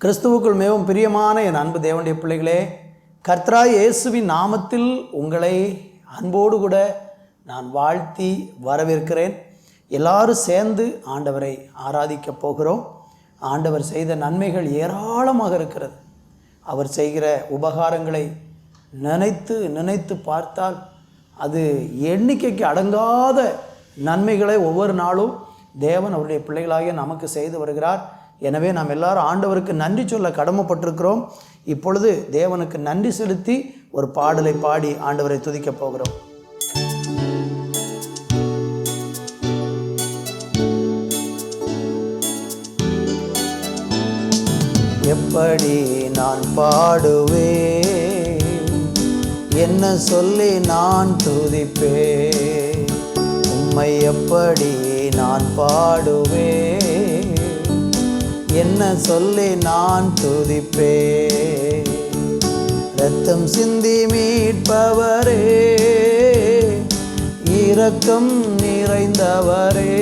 கிறிஸ்துவுக்குள் மிகவும் பிரியமான என் அன்பு தேவனுடைய பிள்ளைகளே, கர்த்தராய் இயேசுவின் நாமத்தில் உங்களை அன்போடு கூட நான் வாழ்த்தி வரவேற்கிறேன். எல்லாரும் சேர்ந்து ஆண்டவரை ஆராதிக்க போகிறோம். ஆண்டவர் செய்த நன்மைகள் ஏராளமாக இருக்கிறது. அவர் செய்கிற உபகாரங்களை நினைத்து நினைத்து பார்த்தால் அது எண்ணிக்கைக்கு அடங்காத நன்மைகளை ஒவ்வொரு நாளும் தேவன் அவருடைய பிள்ளைகளாகிய நமக்கு செய்து வருகிறார். எனவே நாம் எல்லாரும் ஆண்டவருக்கு நன்றி சொல்ல கடமைப்பட்டிருக்கிறோம். இப்பொழுது தேவனுக்கு நன்றி செலுத்தி ஒரு பாடலை பாடி ஆண்டவரை துதிக்கப் போகிறோம். எப்படி நான் பாடுவேன், என்ன சொல்லி நான் துதிப்பேன், உம்மை எப்படி நான் பாடுவேன், என்ன சொல்லி நான் துதிப்பேன். இரத்தம் சிந்தி மீட்பவரே, இரக்கம் நிறைந்தவரே,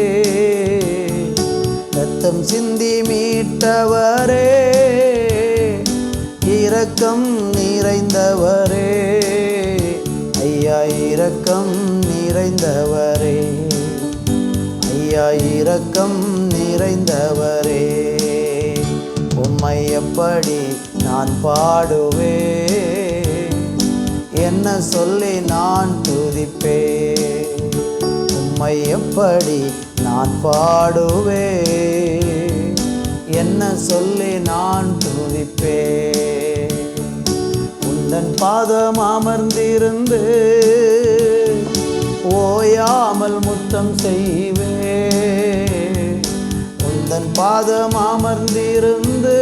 இரத்தம் சிந்தி மீட்டவரே, இரக்கம் நிறைந்தவரே, ஐயா இரக்கம் நிறைந்தவரே, ஐயா இரக்கம் நிறைந்தவரே, உம்மை எப்படி நான் பாடுவேன், என்ன சொல்லி நான் துதிப்பேன், உம்மை எப்படி நான் பாடுவேன், என்ன சொல்லி நான் துதிப்பேன். உந்தன் பாதம் அமர்ந்திருந்து ஓயாமல் முத்தம் செய்வேன், உந்தன் பாதம் அமர்ந்திருந்து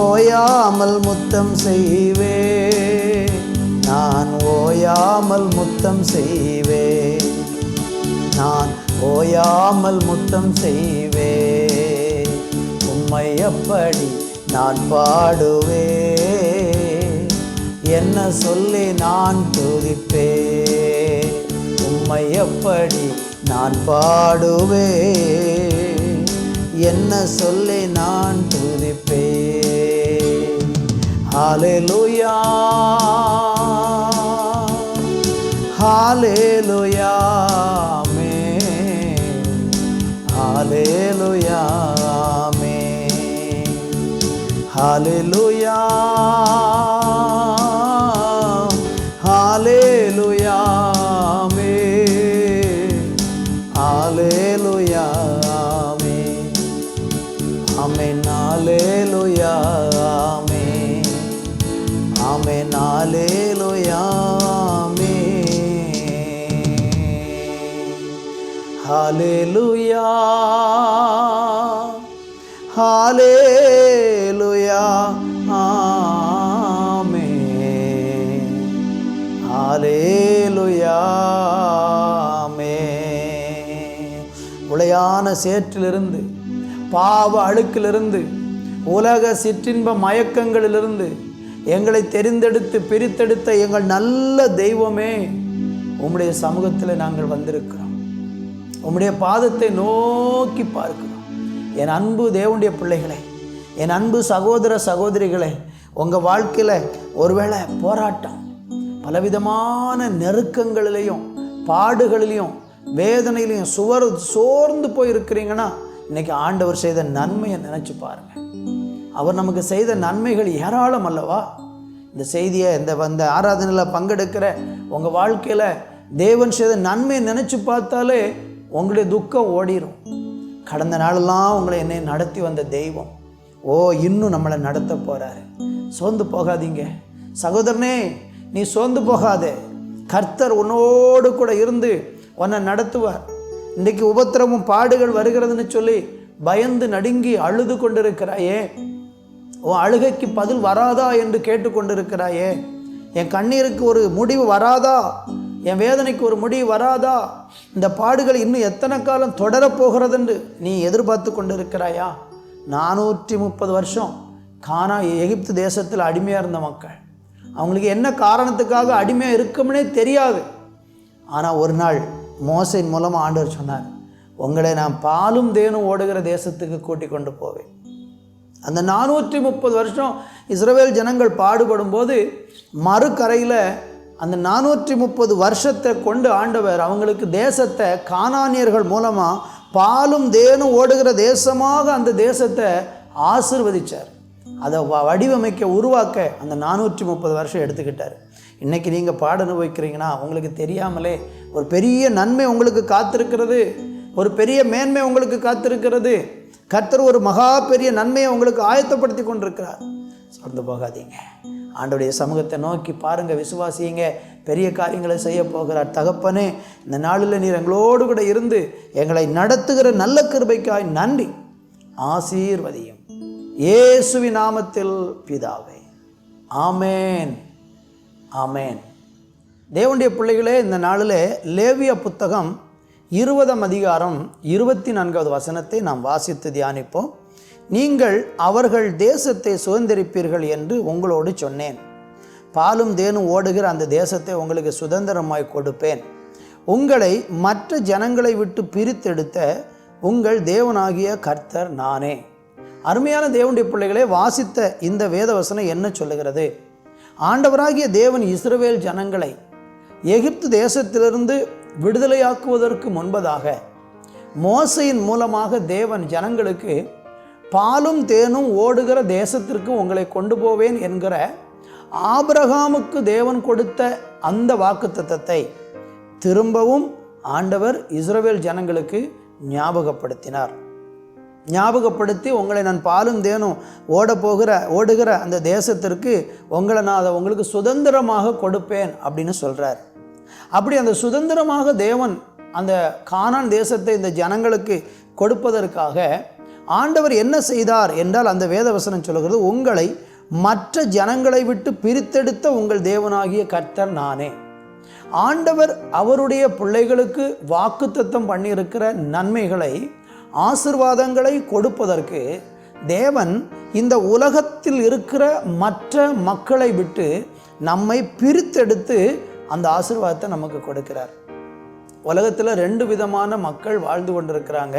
ஓயாமல் முத்தம் செய்வேன், நான் ஓயாமல் முத்தம் செய்வேன், நான் ஓயாமல் முத்தம் செய்வேன், உம்மை எப்படி நான் பாடுவேன், என்ன சொல்லி நான் துதிப்பேன், உம்மை எப்படி நான் பாடுவேன், என்ன சொல்லி நான் துதிப்பேன். ஹல்லேலூயா ஹல்லேலூயா ஆமென், ஹல்லேலூயா ஆமென், ஹல்லேலூயா ஹல்லேலூயா ஆமென், ஹல்லேலூயா ஆமென், ஆமென், ஹல்லேலூயா ஆமென், ஆமென், ஹல்லேலூயா ஆமென், ஹல்லேலூயா ஹல்லேலூயா ஆமென், ஹல்லேலூயா ஆமென். உளையான சேற்றிலிருந்து, பாவ அழுக்கிலிருந்து, உலக சிற்றின்ப மயக்கங்களிலிருந்து எங்களை தெரிந்தெடுத்து பிரித்தெடுத்த எங்கள் நல்ல தெய்வமே, உம்முடைய சமூகத்தில் நாங்கள் வந்திருக்கிறோம். உம்முடைய பாதத்தை நோக்கி பார்க்கிறோம். என் அன்பு தேவனுடைய பிள்ளைகளே, என் அன்பு சகோதர சகோதரிகளே, உங்கள் வாழ்க்கையில் ஒருவேளை போராட்டம், பலவிதமான நெருக்கங்களிலையும் பாடுகளிலையும் வேதனையிலையும் சோர்ந்து போயிருக்கிறீங்கன்னா, இன்றைக்கி ஆண்டவர் செய்த நன்மையை நினச்சி பாருங்கள். அவர் நமக்கு செய்த நன்மைகள் ஏராளம் அல்லவா? இந்த செய்தியை இந்த ஆராதனையில் பங்கெடுக்கிற உங்கள் வாழ்க்கையில் தேவன் செய்த நன்மையை நினச்சி பார்த்தாலே உங்களுடைய துக்கம் ஓடிடும். கடந்த நாளெல்லாம் உங்களை என்னை நடத்தி வந்த தெய்வம் இன்னும் நம்மளை நடத்த போகிறாரு. சோர்ந்து போகாதீங்க சகோதரனே, நீ சோர்ந்து போகாதே. கர்த்தர் உன்னோடு கூட இருந்து உன்னை நடத்துவார். இன்றைக்கு உபத்திரமும் பாடுகள் வருகிறதுன்னு சொல்லி பயந்து நடுங்கி அழுது கொண்டிருக்கிறாயே, உன் அழுகைக்கு பதில் வராதா என்று கேட்டுக்கொண்டிருக்கிறாயே, என் கண்ணீருக்கு ஒரு முடிவு வராதா, என் வேதனைக்கு ஒரு முடிவு வராதா, இந்த பாடுகள் இன்னும் எத்தனை காலம் தொடரப்போகிறது என்று நீ எதிர்பார்த்து கொண்டிருக்கிறாயா? 430 வருஷம் எகிப்து தேசத்தில் அடிமையாக இருந்த மக்கள் அவங்களுக்கு என்ன காரணத்துக்காக அடிமையாக இருக்கும்னே தெரியாது. ஆனால் ஒரு நாள் மோசையின் மூலமாக ஆண்டவர் சொன்னார், உங்களை நான் பாலும் தேனும் ஓடுகிற தேசத்துக்கு கூட்டி கொண்டு போவேன். அந்த 430 வருஷம் இஸ்ரவேல் ஜனங்கள் பாடுபடும் போது மறுகரையில் அந்த 430 வருஷத்தை கொண்டு ஆண்டவர் அவங்களுக்கு தேசத்தை கானானியர்கள் மூலமாக பாலும் தேனும் ஓடுகிற தேசமாக அந்த தேசத்தை ஆசீர்வதித்தார். அதை வடிவமைக்க உருவாக்க அந்த 430 வருஷம் எடுத்துக்கிட்டார். இன்றைக்கி நீங்கள் பாட அனுபவிக்கிறீங்கன்னா உங்களுக்கு தெரியாமலே ஒரு பெரிய நன்மை உங்களுக்கு காத்திருக்கிறது, ஒரு பெரிய மேன்மை உங்களுக்கு காத்திருக்கிறது. கர்த்தர் ஒரு மகா பெரிய நன்மையை உங்களுக்கு ஆயத்தப்படுத்தி கொண்டிருக்கிறார். சோர்ந்து போகாதீங்க. ஆண்டவருடைய சமூகத்தை நோக்கி பாருங்கள், விசுவாசிங்க, பெரிய காரியங்களை செய்ய போகிறார். தகப்பனே, இந்த நாளில் நீர் எங்களோடு கூட இருந்து எங்களை நடத்துகிற நல்ல கிருபைக்காய் நன்றி. ஆசீர்வதியும் இயேசுவின் நாமத்தில் பிதாவே, ஆமேன், ஆமேன். தேவனுடைய பிள்ளைகளே, இந்த நாளில் லேவிய புத்தகம் 20ஆம் அதிகாரம் 24வது வசனத்தை நாம் வாசித்து தியானிப்போம். நீங்கள் அவர்கள் தேசத்தை சுதந்திரிப்பீர்கள் என்று உங்களோடு சொன்னேன். பாலும் தேனும் ஓடுகிற அந்த தேசத்தை உங்களுக்கு சுதந்திரமாய் கொடுப்பேன். உங்களை மற்ற ஜனங்களை விட்டு பிரித்தெடுத்த உங்கள் தேவனாகிய கர்த்தர் நானே. அருமையான தேவனுடைய பிள்ளைகளே, வாசித்த இந்த வேதவசனம் என்ன சொல்லுகிறது? ஆண்டவராகிய தேவன் இஸ்ரவேல் ஜனங்களை எகிப்து தேசத்திலிருந்து விடுதலையாக்குவதற்கு முன்பதாக மோசையின் மூலமாக தேவன் ஜனங்களுக்கு பாலும் தேனும் ஓடுகிற தேசத்திற்கு உங்களை கொண்டு போவேன் என்கிற ஆபிரகாமுக்கு தேவன் கொடுத்த அந்த வாக்குத்தத்தத்தை திரும்பவும் ஆண்டவர் இஸ்ரவேல் ஜனங்களுக்கு ஞாபகப்படுத்தினார். ஞாபகப்படுத்தி, உங்களை நான் பாலும் தேனும் ஓடுகிற அந்த தேசத்திற்கு உங்களை நான் அதை உங்களுக்கு சுதந்திரமாக கொடுப்பேன் அப்படின்னு சொல்கிறார். அப்படி அந்த சுதந்திரமாக தேவன் அந்த கானான் தேசத்தை இந்த ஜனங்களுக்கு கொடுப்பதற்காக ஆண்டவர் என்ன செய்தார் என்றால், அந்த வேதவசனம் சொல்லுகிறது, உங்களை மற்ற ஜனங்களை விட்டு பிரித்தெடுத்த உங்கள் தேவனாகிய கர்த்தர் நானே. ஆண்டவர் அவருடைய பிள்ளைகளுக்கு வாக்குத்தத்தம் பண்ணியிருக்கிற நன்மைகளை, ஆசீர்வாதங்களை கொடுப்பதற்கு தேவன் இந்த உலகத்தில் இருக்கிற மற்ற மக்களை விட்டு நம்மை பிரித்தெடுத்து அந்த ஆசீர்வாதத்தை நமக்கு கொடுக்கிறார். உலகத்தில் 2 விதமான மக்கள் வாழ்ந்து கொண்டிருக்கிறாங்க.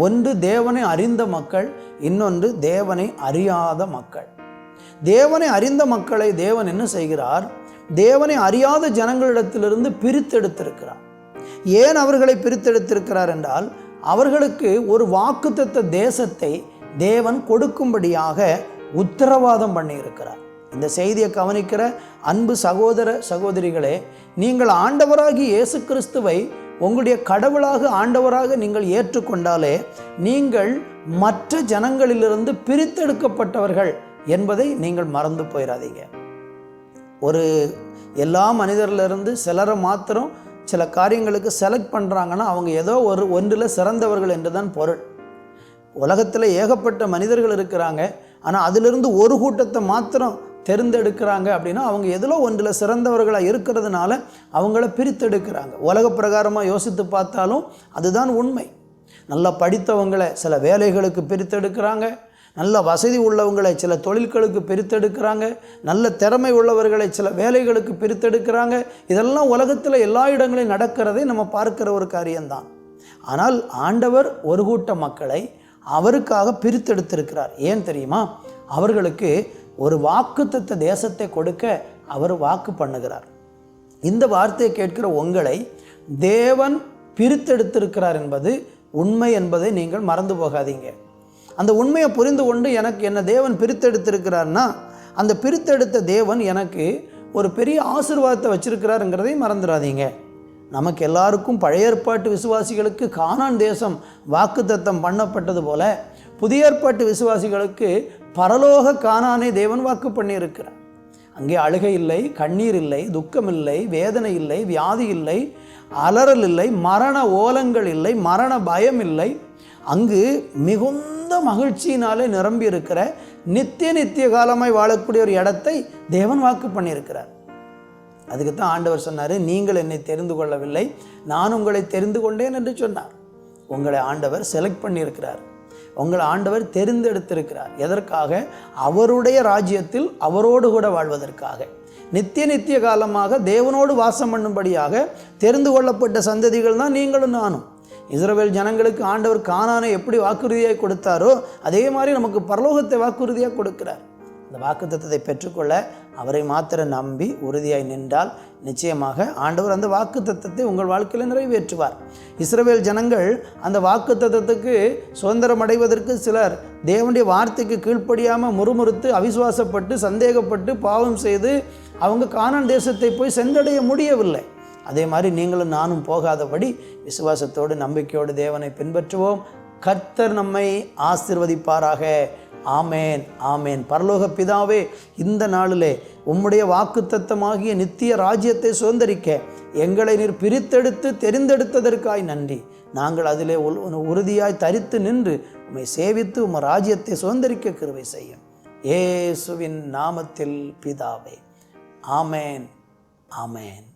ஒன்று தேவனை அறிந்த மக்கள், இன்னொன்று தேவனை அறியாத மக்கள். தேவனை அறிந்த மக்களை தேவன் என்ன செய்கிறார்? தேவனை அறியாத ஜனங்களிடத்திலிருந்து பிரித்தெடுத்திருக்கிறார். ஏன் அவர்களை பிரித்தெடுத்திருக்கிறார் என்றால், அவர்களுக்கு ஒரு வாக்குத்தத்த தேசத்தை தேவன் கொடுக்கும்படியாக உத்தரவாதம் பண்ணியிருக்கிறார். இந்த செய்தியை கவனிக்கிற அன்பு சகோதர சகோதரிகளே, நீங்கள் ஆண்டவராகி இயேசு கிறிஸ்துவை உங்களுடைய கடவுளாக ஆண்டவராக நீங்கள் ஏற்றுக்கொண்டாலே நீங்கள் மற்ற ஜனங்களிலிருந்து பிரித்தெடுக்கப்பட்டவர்கள் என்பதை நீங்கள் மறந்து போயிடாதீங்க. எல்லா மனிதர்களிருந்து சிலரை மாத்திரம் சில காரியங்களுக்கு செலக்ட் பண்ணுறாங்கன்னா அவங்க ஏதோ ஒன்றில் சிறந்தவர்கள் என்று தான் பொருள். உலகத்தில் ஏகப்பட்ட மனிதர்கள் இருக்கிறாங்க, ஆனால் அதிலிருந்து ஒரு கூட்டத்தை மாத்திரம் தேர்ந்தெடுக்கிறாங்க அப்படின்னா அவங்க எதிலோ ஒன்றில் சிறந்தவர்களாக இருக்கிறதுனால அவங்கள பிரித்தெடுக்கிறாங்க. உலக பிரகாரமாக யோசித்து பார்த்தாலும் அதுதான் உண்மை. நல்லா படித்தவங்களை சில வேலைகளுக்கு பிரித்தெடுக்கிறாங்க, நல்ல வசதி உள்ளவங்களை சில தொழில்களுக்கு பிரித்தெடுக்கிறாங்க, நல்ல திறமை உள்ளவர்களை சில வேலைகளுக்கு பிரித்தெடுக்கிறாங்க. இதெல்லாம் உலகத்தில் எல்லா இடங்களையும் நடக்கிறதை நம்ம பார்க்கிற ஒரு காரியம்தான். ஆனால் ஆண்டவர் ஒரு கூட்ட மக்களை அவருக்காக பிரித்தெடுத்திருக்கிறார். ஏன் தெரியுமா? அவர்களுக்கு ஒரு வாக்குத்தத்த தேசத்தை கொடுக்க அவர் வாக்கு பண்ணுகிறார். இந்த வார்த்தையை கேட்கிற உங்களை தேவன் பிரித்தெடுத்திருக்கிறார் என்பது உண்மை என்பதை நீங்கள் மறந்து போகாதீங்க. அந்த உண்மையை புரிந்து கொண்டு என்ன தேவன் பிரித்தெடுத்திருக்கிறார்னா, அந்த பிரித்தெடுத்த தேவன் எனக்கு ஒரு பெரிய ஆசீர்வாதத்தை வச்சிருக்கிறாருங்கிறதை மறந்துடாதீங்க. நமக்கு எல்லாருக்கும் பழைய ஏற்பாட்டு விசுவாசிகளுக்கு கானான் தேசம் வாக்குத்தத்தம் பண்ணப்பட்டது போல புதிய ஏற்பாட்டு விசுவாசிகளுக்கு பரலோக கானானை தேவன் வாக்கு பண்ணியிருக்கிறார். அங்கே அழுகை இல்லை, கண்ணீர் இல்லை, துக்கம் இல்லை, வேதனை இல்லை, வியாதி இல்லை, அலறல் இல்லை, மரண ஓலங்கள் இல்லை, மரண பயம் இல்லை. அங்கு மிகுந்த மகிழ்ச்சியினாலே நிரம்பி இருக்கிற நித்திய காலமாய் வாழக்கூடிய ஒரு இடத்தை தேவன் வாக்கு பண்ணியிருக்கிறார். அதுக்கு தான் ஆண்டவர் சொன்னார், நீங்கள் என்னை தெரிந்து கொள்ளவில்லை, நான் உங்களை தெரிந்து கொண்டேன் என்று சொன்னார். உங்களை ஆண்டவர் செலக்ட் பண்ணியிருக்கிறார், உங்களை ஆண்டவர் தெரிந்தெடுத்திருக்கிறார். எதற்காக? அவருடைய ராஜ்யத்தில் அவரோடு கூட வாழ்வதற்காக. நித்திய காலமாக தேவனோடு வாசம் பண்ணும்படியாக தெரிந்து கொள்ளப்பட்ட சந்ததிகள் தான் நீங்களும் நானும். இஸ்ரவேல் ஜனங்களுக்கு ஆண்டவர் கானானை எப்படி வாக்குறுதியாக கொடுத்தாரோ அதே மாதிரி நமக்கு பரலோகத்தை வாக்குறுதியாக கொடுக்கிறார். அந்த வாக்குத்தத்தத்தை பெற்றுக்கொள்ள அவரை மாத்திரம் நம்பி உறுதியாய் நின்றால் நிச்சயமாக ஆண்டவர் அந்த வாக்குத்தத்தத்தை உங்கள் வாழ்க்கையில் நிறைவேற்றுவார். இஸ்ரவேல் ஜனங்கள் அந்த வாக்குத்தத்தத்துக்கு சுதந்திரம் அடைவதற்கு சிலர் தேவனுடைய வார்த்தைக்கு கீழ்ப்படியாமல் முறுமுறுத்து அவிசுவாசப்பட்டு சந்தேகப்பட்டு பாவம் செய்து அவங்க கானான் தேசத்தை போய் சென்றடைய முடியவில்லை. அதே மாதிரி நீங்களும் நானும் போகாதபடி விசுவாசத்தோடு நம்பிக்கையோடு தேவனை பின்பற்றுவோம். கர்த்தர் நம்மை ஆசீர்வதிப்பாராக. ஆமேன், ஆமேன். பரலோக பிதாவே, இந்த நாளிலே உம்முடைய வாக்குத்தத்தமாகிய நித்திய ராஜ்யத்தை சுதந்தரிக்க எங்களை நீர் பிரித்தெடுத்து தெரிந்தெடுத்ததற்காய் நன்றி. நாங்கள் அதிலே உறுதியாய் தரித்து நின்று உம்மை சேவித்து உம் ராஜ்யத்தை சுதந்தரிக்க கிருபை செய்யும். இயேசுவின் நாமத்தில் பிதாவே. ஆமேன், ஆமேன்.